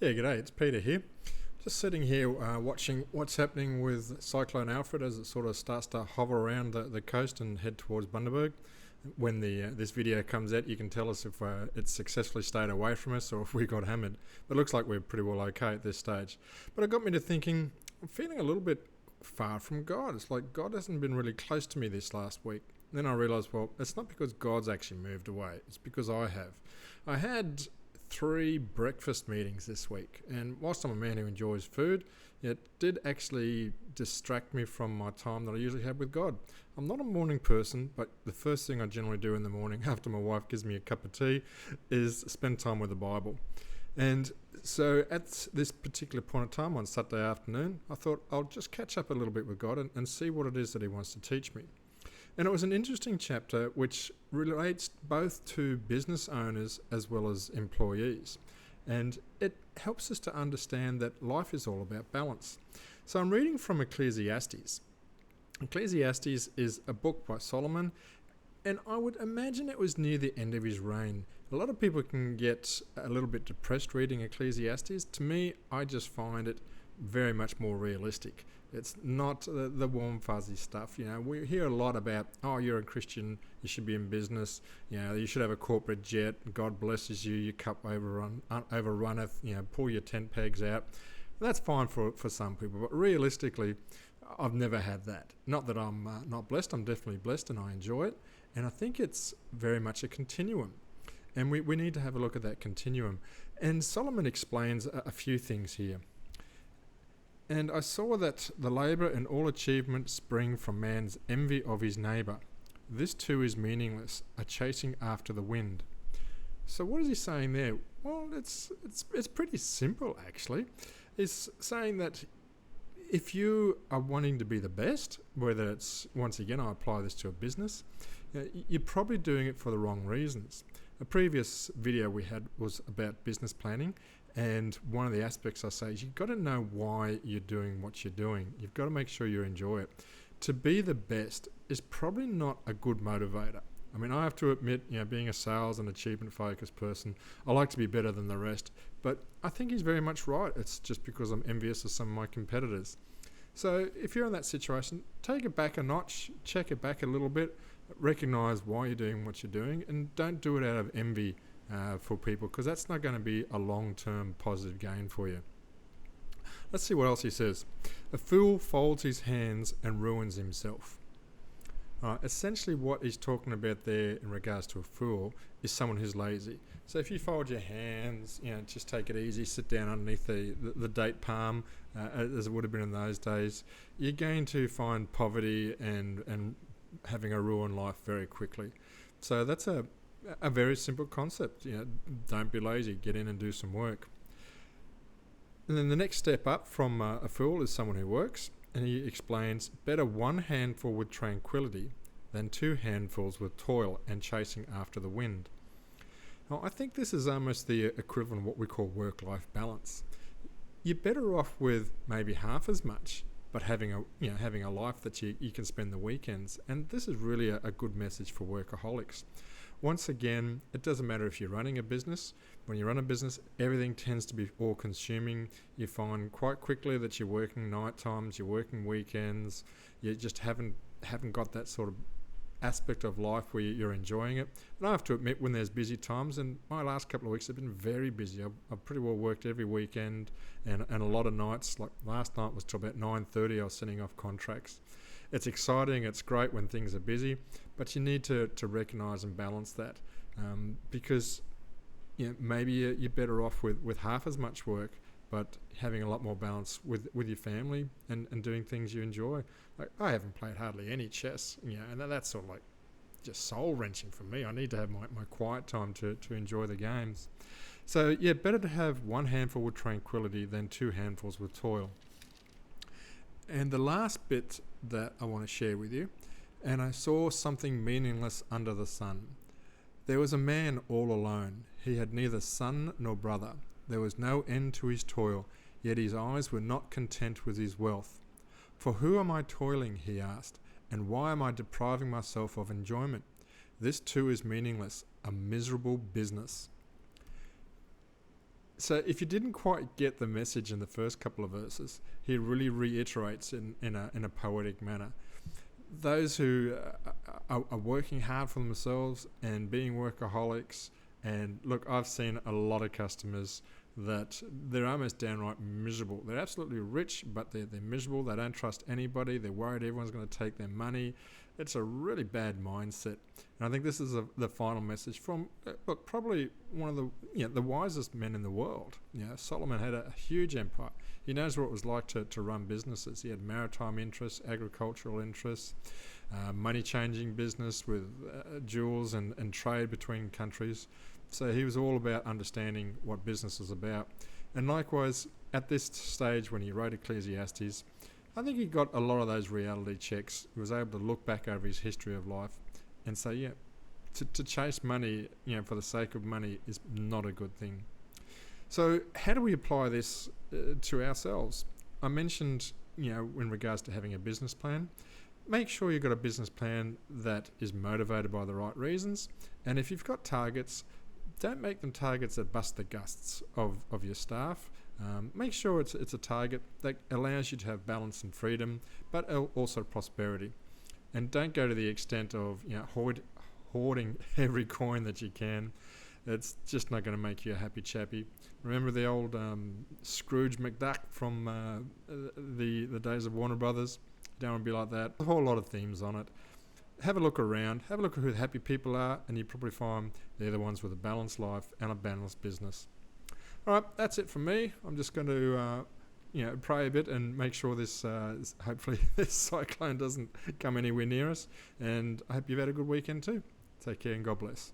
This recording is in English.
Yeah, g'day, it's Peter here. Just sitting here watching what's happening with Cyclone Alfred as it sort of starts to hover around the coast and head towards Bundaberg. When this video comes out, you can tell us if it's successfully stayed away from us or if we got hammered. But it looks like we're pretty well okay at this stage. But it got me to thinking, I'm feeling a little bit far from God. It's like God hasn't been really close to me this last week. Then I realised, well, it's not because God's actually moved away. It's because I have. I had 3 breakfast meetings this week, and whilst I'm a man who enjoys food, it did actually distract me from my time that I usually have with God. I'm not a morning person, but the first thing I generally do in the morning after my wife gives me a cup of tea is spend time with the Bible. And so at this particular point in time on Saturday afternoon, I thought I'll just catch up a little bit with God and see what it is that he wants to teach me. And it was an interesting chapter which relates both to business owners as well as employees. And it helps us to understand that life is all about balance. So I'm reading from Ecclesiastes. Ecclesiastes is a book by Solomon, and I would imagine it was near the end of his reign. A lot of people can get a little bit depressed reading Ecclesiastes. To me, I just find it very much more realistic. It's not the warm fuzzy stuff. You know, we hear a lot about, oh, you're a Christian, you should be in business, you know, you should have a corporate jet, God blesses you, your cup overrunneth, you know, pull your tent pegs out. That's fine for some people, but realistically, I've never had that. Not that I'm not blessed, I'm definitely blessed and I enjoy it. And I think it's very much a continuum. And we need to have a look at that continuum. And Solomon explains a few things here. And I saw that the labour and all achievement spring from man's envy of his neighbour. This too is meaningless, a chasing after the wind. So what is he saying there? Well, it's pretty simple actually. It's saying that if you are wanting to be the best, whether it's, once again, I apply this to a business, you're probably doing it for the wrong reasons. A previous video we had was about business planning, and one of the aspects I say is you've got to know why you're doing what you're doing. You've got to make sure you enjoy it. To be the best is probably not a good motivator. I mean, I have to admit, you know, being a sales and achievement focused person, I like to be better than the rest, but I think he's very much right. It's just because I'm envious of some of my competitors. So if you're in that situation, take it back a notch, check it back a little bit, recognise why you're doing what you're doing, and don't do it out of envy for people, because that's not going to be a long-term positive gain for you. Let's see what else he says. A fool folds his hands and ruins himself. Essentially what he's talking about there in regards to a fool is someone who's lazy. So if you fold your hands, you know, just take it easy, sit down underneath the date palm, as it would have been in those days, you're going to find poverty and having a ruined life very quickly. So that's a very simple concept. You know, don't be lazy, get in and do some work. And then the next step up from a fool is someone who works, and he explains, better one handful with tranquility than 2 handfuls with toil and chasing after the wind. Now, I think this is almost the equivalent of what we call work-life balance. You're better off with maybe half as much, but having a life that you can spend the weekends. And this is really a good message for workaholics. Once again, it doesn't matter if you're running a business. When you run a business, everything tends to be all-consuming. You find quite quickly that you're working night times, you're working weekends, you just haven't got that sort of aspect of life where you're enjoying it. And I have to admit, when there's busy times, and my last couple of weeks have been very busy. I've pretty well worked every weekend and a lot of nights. Like last night was till about 9:30. I was sending off contracts. It's exciting, it's great when things are busy, but you need to recognise and balance that, because you know, maybe you're better off with half as much work, but having a lot more balance with your family and doing things you enjoy. Like, I haven't played hardly any chess, you know, and that's sort of like just soul-wrenching for me. I need to have my quiet time to enjoy the games. So yeah, better to have 1 handful with tranquility than 2 handfuls with toil. And the last bit that I want to share with you, and I saw something meaningless under the sun. There was a man all alone. He had neither son nor brother. There was no end to his toil, yet his eyes were not content with his wealth. For who am I toiling, he asked, and why am I depriving myself of enjoyment? This too is meaningless, a miserable business. So if you didn't quite get the message in the first couple of verses, he really reiterates in a poetic manner. Those who are working hard for themselves and being workaholics, and look, I've seen a lot of customers that they're almost downright miserable. They're absolutely rich, but they're miserable. They don't trust anybody. They're worried everyone's going to take their money. It's a really bad mindset. And I think this is the final message from, look, probably one of the wisest men in the world. Solomon had a huge empire. He knows what it was like to run businesses. He had maritime interests, agricultural interests, money-changing business with jewels and trade between countries. So he was all about understanding what business is about. And likewise, at this stage when he wrote Ecclesiastes, I think he got a lot of those reality checks. He was able to look back over his history of life and say, to chase money, for the sake of money is not a good thing. So how do we apply this to ourselves? I mentioned, in regards to having a business plan, make sure you've got a business plan that is motivated by the right reasons. And if you've got targets, don't make them targets that bust the gusts of your staff. Make sure it's a target that allows you to have balance and freedom, but also prosperity. And don't go to the extent of hoarding every coin that you can. It's just not going to make you a happy chappy. Remember the old Scrooge McDuck from the days of Warner Brothers? Don't want to be like that. A whole lot of themes on it. Have a look around. Have a look at who the happy people are, and you probably find they're the ones with a balanced life and a balanced business. All right, that's it from me. I'm just going to pray a bit and make sure this hopefully this cyclone doesn't come anywhere near us. And I hope you've had a good weekend too. Take care and God bless.